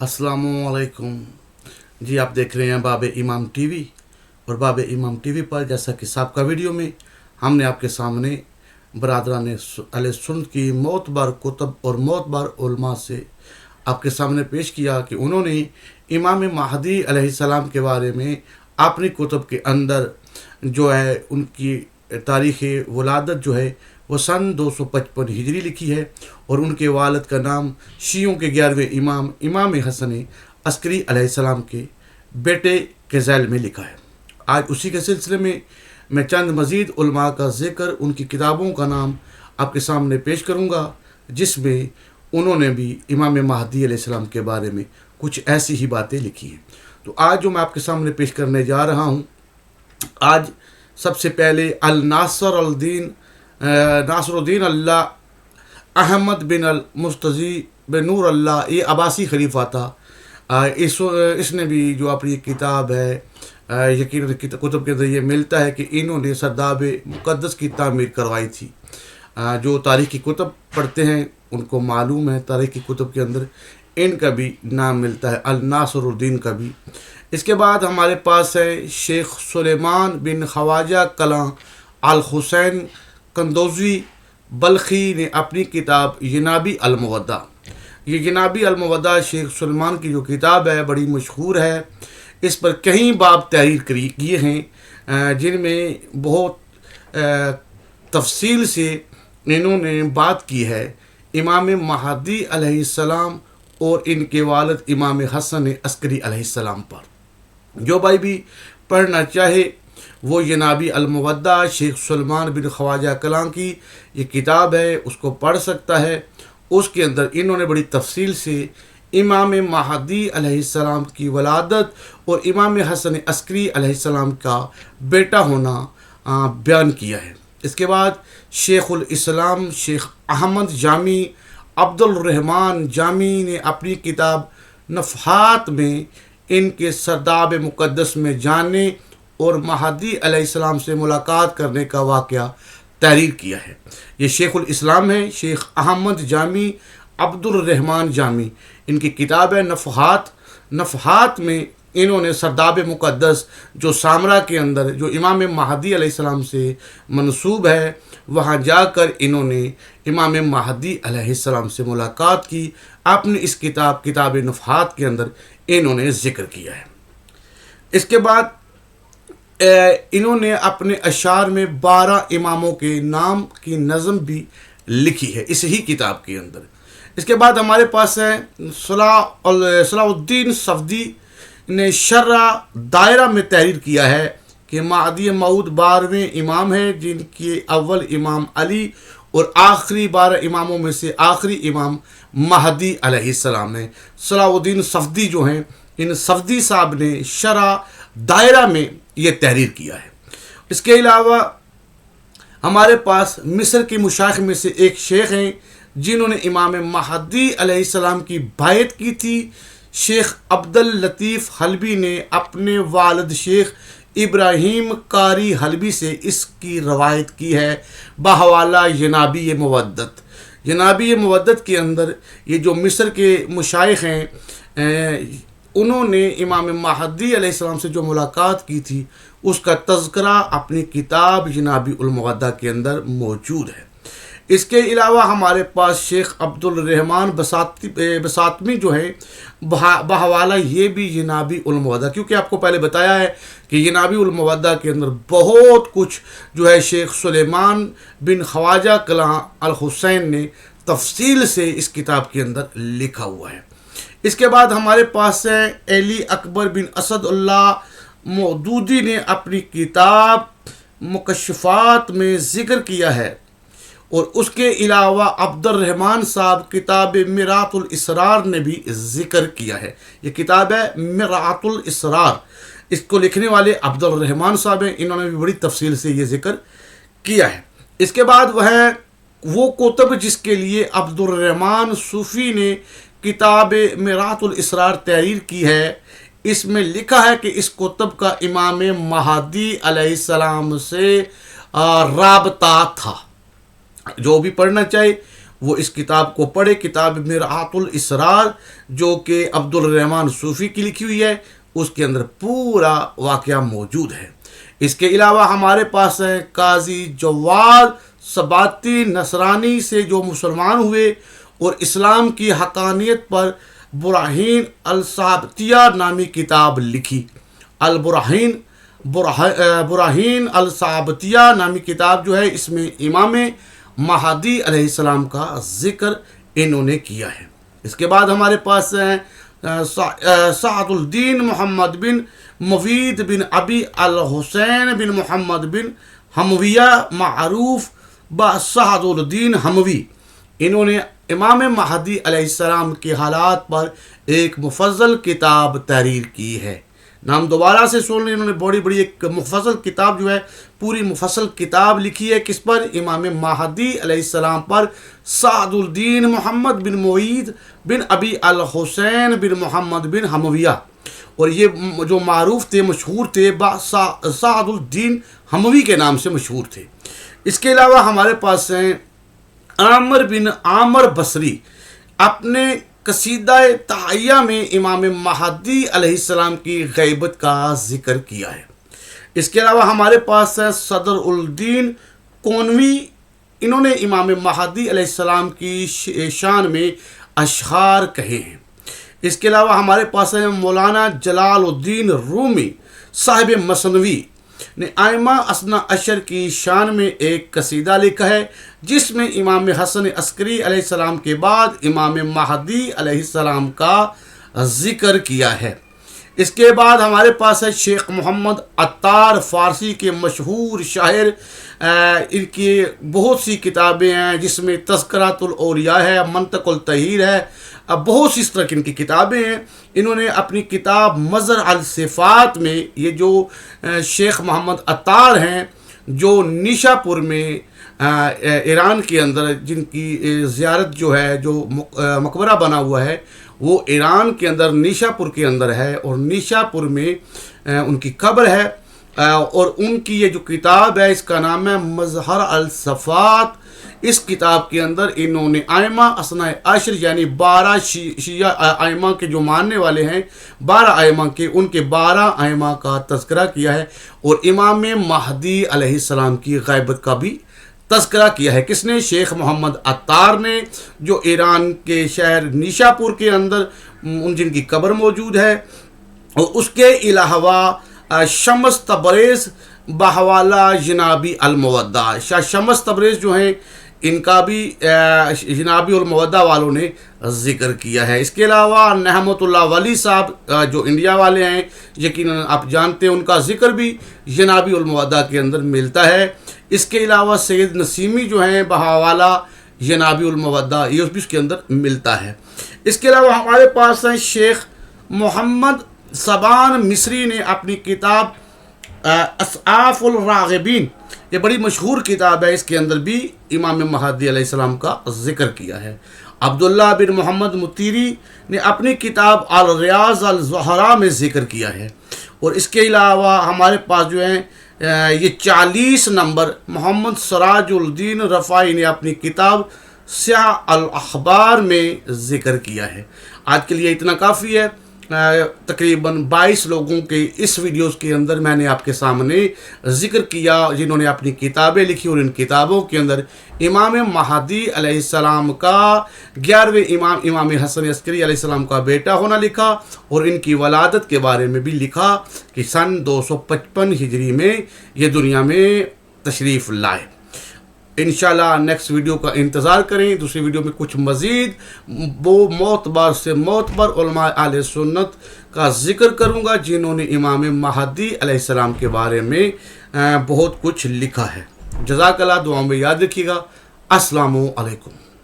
अस्सलाम वालेकुम जी। आप देख रहे हैं बाब इमाम टीवी। और बाब इमाम टीवी पर जैसा कि सबका वीडियो में हमने आपके सामने बरादरान अहले सुन्नत की मोतबर कुतुब और मोतबर उलमा से आपके सामने पेश किया कि उन्होंने इमाम महदी अलैहिस्सलाम के बारे में अपनी कुतुब के अंदर जो है उनकी तारीख़ वलादत जो है वो सन 255 हिजरी लिखी है और उनके वालिद का नाम शीयों के 11वें इमाम इमाम हसन अस्करी अलैहिस्सलाम के बेटे के ज़ैल में लिखा है। आज उसी के सिलसिले में मैं चंद मज़ीद उलमा का ज़िक्र, उनकी किताबों का नाम आपके सामने पेश करूँगा जिसमें उन्होंने भी इमाम महदी अलैहिस्सलाम के बारे में कुछ ऐसी ही बातें लिखी हैं। तो आज जो मैं आपके सामने पेश करने जा रहा हूँ, आज सबसे पहले अल नासरुद्दीन अल्लाह अहमद बिन अल मुस्तजी बिन नूर अल्लाह, ये अब्बासी खलीफा था। इसने भी जो अपनी किताब है यकीन कुतुब के अंदर ये मिलता है कि इन्होंने सरदाब मुक़द्दस की तामीर करवाई थी। जो तारीख़ की कुतुब पढ़ते हैं उनको मालूम है तारीख़ की कुतुब के अंदर इनका भी नाम मिलता है, अल नासरुद्दीन का भी। इसके बाद हमारे पास है शेख सुलेमान बिन ख्वाजा कलां अल हुसैन कंदौजी बल्खी ने अपनी किताब यनाबी अल मुवद्दा, ये यनाबी अल मुवद्दा शेख सुलेमान की जो किताब है बड़ी मशहूर है। इस पर कई बाब तहरीर किए हैं जिनमें बहुत तफसील से इन्होंने बात की है इमाम महदी अलैहिस्सलाम और इनके वालिद इमाम हसन अस्करी अलैहिस्सलाम पर। जो भाई भी पढ़ना चाहे वो यनाबी अल मुवद्दा शेख सुलेमान बिन ख्वाजा कलां की ये किताब है उसको पढ़ सकता है। उसके अंदर इन्होंने बड़ी तफसील से इमाम महदी अलैहिस्सलाम की वलादत और इमाम हसन अस्करी अलैहिस्सलाम का बेटा होना बयान किया है। इसके बाद शेखुल इस्लाम शेख अहमद जामी अब्दुल रहमान जामी ने अपनी किताब नफ़हात में इनके सरदाब मुक़द्दस में जाने और महदी अलैहिस्सलाम से मुलाकात करने का वाक़या तहरीर किया है। ये शेखुल इस्लाम है शेख अहमद जामी अब्दुल रहमान जामी, इनकी किताब है नफ़हात। नफ़हात में इन्होंने सरदाब मुक़द्दस जो सामरा के अंदर जो इमाम महदी अलैहिस्सलाम से मंसूब है वहाँ जाकर इन्होंने इमाम महदी अलैहिस्सलाम से मुलाकात की। आपने इस किताब नफ़हात के अंदर इन्होंने ज़िक्र किया है। इसके बाद इन्होंने अपने अशार में 12 इमामों के नाम की नज़म भी लिखी है इस ही किताब के अंदर। इसके बाद हमारे पास है सलाहुद्दीन सफ़दी ने शर्रा दायरा में तहरीर किया है कि महदी मऊद 12वें इमाम है जिनके अव्वल इमाम अली और आखिरी 12 इमामों में से आखिरी इमाम महदी अलैहिस्सलाम है। सलाहुद्दीन सफ़दी जो हैं इन सफ़दी साहब ने शर्रा दायरा में ये तहरीर किया है। इसके अलावा हमारे पास मिस्र के मुशाइख में से एक शेख हैं जिन्होंने इमाम महदी अलैहिस्सलाम की बायत की थी। शेख अब्दुल लतीफ़ हलबी ने अपने वालिद शेख इब्राहीम कारी हलबी से इसकी रवायत की है बहवाला यनाबी मुवद्दत। यनाबी मुवद्दत के अंदर ये जो मिस्र के मुशाइख हैं उन्होंने इमाम महदी अलैहिस्सलाम से जो मुलाकात की थी उसका तज़किरा अपनी किताब यनाबी उल मुवद्दा के अंदर मौजूद है। इसके अलावा हमारे पास शेख अब्दुल रहमान बसातमी जो है बहवाला ये भी यनाबी उल मुवद्दा, क्योंकि आपको पहले बताया है कि यनाबी उल मुवद्दा के अंदर बहुत कुछ जो है शेख सुलेमान बिन ख्वाजा कलां अल हुसैन ने तफसील से इस किताब के अंदर लिखा हुआ है। इसके बाद हमारे पास है अली अकबर बिन असदुल्लाह मौदूदी ने अपनी किताब मुकश्शफ़ात में ज़िक्र किया है और उसके अलावा अब्दुल रहमान साहब किताब मिरातुल इसरार ने भी ज़िक्र किया है। ये किताब है मिरातुल इसरार, इसको लिखने वाले अब्दुल रहमान साहब हैं, इन्होंने भी बड़ी तफसील से ये ज़िक्र किया है। इसके बाद वह वो कुतुब जिसके लिए अब्दुल रहमान सूफ़ी ने किताब मिरातुल इसरार तहरीर की है, इसमें लिखा है कि इस कुतुब का इमाम महदी अलैहिस्सलाम से राबता था। जो भी पढ़ना चाहे وہ اس کتاب کو پڑھے، کتاب مرآت الاسرار جو کہ عبدالرحمن صوفی کی لکھی ہوئی ہے، اس کے اندر پورا واقعہ موجود ہے۔ اس کے علاوہ ہمارے پاس ہے قاضی جواد سباتی نصرانی سے جو مسلمان ہوئے اور اسلام کی حقانیت پر براہین الثابتیہ نامی کتاب لکھی۔ براہین الثابتیہ نامی کتاب جو ہے، اس میں امام مہدی علیہ السلام کا ذکر انہوں نے کیا ہے۔ اس کے بعد ہمارے پاس ہیں سعد الدین محمد بن موید بن ابی الحسین بن محمد بن حمویہ، معروف سعد الدین حموی۔ انہوں نے امام مہدی علیہ السلام کے حالات پر ایک مفصل کتاب تحریر کی ہے۔ نام دوبارہ سے سن لیں، انہوں نے بڑی ایک مفصل کتاب جو ہے، پوری مفصل کتاب لکھی ہے، کس پر؟ امام مہدی علیہ السلام پر، سعد الدین محمد بن موید بن ابی الحسین بن محمد بن حمویہ، اور یہ جو معروف تھے، مشہور تھے، سعد الدین حموی کے نام سے مشہور تھے۔ اس کے علاوہ ہمارے پاس ہیں عامر بن عامر بصری، اپنے قصیدہ تعیہ میں امام مہدی علیہ السلام کی غیبت کا ذکر کیا ہے۔ اس کے علاوہ ہمارے پاس ہے صدر الدین کونوی، انہوں نے امام مہدی علیہ السلام کی شان میں اشعار کہے ہیں۔ اس کے علاوہ ہمارے پاس ہے مولانا جلال الدین رومی صاحب مثنوی نے ائمہ اثنا عشر کی شان میں ایک قصیدہ لکھا ہے، جس میں امام حسن عسکری علیہ السلام کے بعد امام مہدی علیہ السلام کا ذکر کیا ہے۔ اس کے بعد ہمارے پاس ہے شیخ محمد عطار، فارسی کے مشہور شاعر، ان کی بہت سی کتابیں ہیں، جس میں تذکرۃ الاولیاء ہے، منطق التحیر ہے، بہت سی اس طرح کی ان کی کتابیں ہیں۔ انہوں نے اپنی کتاب مظہر الصفات میں، یہ جو شیخ محمد عطار ہیں، جو نیشا پور میں ایران کے اندر، جن کی زیارت جو ہے، جو مقبرہ بنا ہوا ہے، وہ ایران کے اندر نیشا پور کے اندر ہے، اور نیشا پور میں ان کی قبر ہے، اور ان کی یہ جو کتاب ہے، اس کا نام ہے مظہر الصفات۔ اس کتاب کے اندر انہوں نے ائمہ اثنا عشر، یعنی 12 شیعہ ائمہ کے جو ماننے والے ہیں، 12 ائمہ کے، ان کے 12 ائمہ کا تذکرہ کیا ہے، اور امام مہدی علیہ السلام کی غیبت کا بھی تذکرہ کیا ہے۔ کس نے؟ شیخ محمد عطار نے، جو ایران کے شہر نیشا پور کے اندر جن کی قبر موجود ہے۔ اور اس کے علاوہ شمس تبریز بحوالہ جنابی المودہ، شاہ شمس تبریز جو ہیں، ان کا بھی جنابی المودہ والوں نے ذکر کیا ہے۔ اس کے علاوہ نعمت اللہ ولی صاحب جو انڈیا والے ہیں، یقیناً آپ جانتے ہیں، ان کا ذکر بھی جنابی المودہ کے اندر ملتا ہے۔ اس کے علاوہ سید نسیمی جو ہیں بحوالہ جنابی المودہ، یہ بھی اس کے اندر ملتا ہے۔ اس کے علاوہ ہمارے پاس ہیں شیخ محمد سبان مصری نے اپنی کتاب اسعاف الراغبین، یہ بڑی مشہور کتاب ہے، اس کے اندر بھی امام مہدی علیہ السلام کا ذکر کیا ہے۔ عبداللہ بن محمد مطیری نے اپنی کتاب الریاض الزہرا میں ذکر کیا ہے۔ اور اس کے علاوہ ہمارے پاس جو ہیں یہ 40 نمبر محمد سراج الدین رفاعی نے اپنی کتاب سیاہ الاخبار میں ذکر کیا ہے۔ آج کے لیے اتنا کافی ہے۔ تقریباً 22 لوگوں کے اس ویڈیوز کے اندر میں نے آپ کے سامنے ذکر کیا، جنہوں نے اپنی کتابیں لکھی، اور ان کتابوں کے اندر امام مہدی علیہ السلام کا 11ویں امام، امام حسن عسکری علیہ السلام کا بیٹا ہونا لکھا، اور ان کی ولادت کے بارے میں بھی لکھا کہ سن 255 ہجری میں یہ دنیا میں تشریف لائے۔ انشاءاللہ نیکسٹ ویڈیو کا انتظار کریں۔ دوسری ویڈیو میں کچھ مزید وہ معتبر سے معتبر علماء اہل سنت کا ذکر کروں گا، جنہوں نے امام مہدی علیہ السلام کے بارے میں بہت کچھ لکھا ہے۔ جزاک اللہ، دعاؤں میں یاد رکھیے گا۔ السلام علیکم۔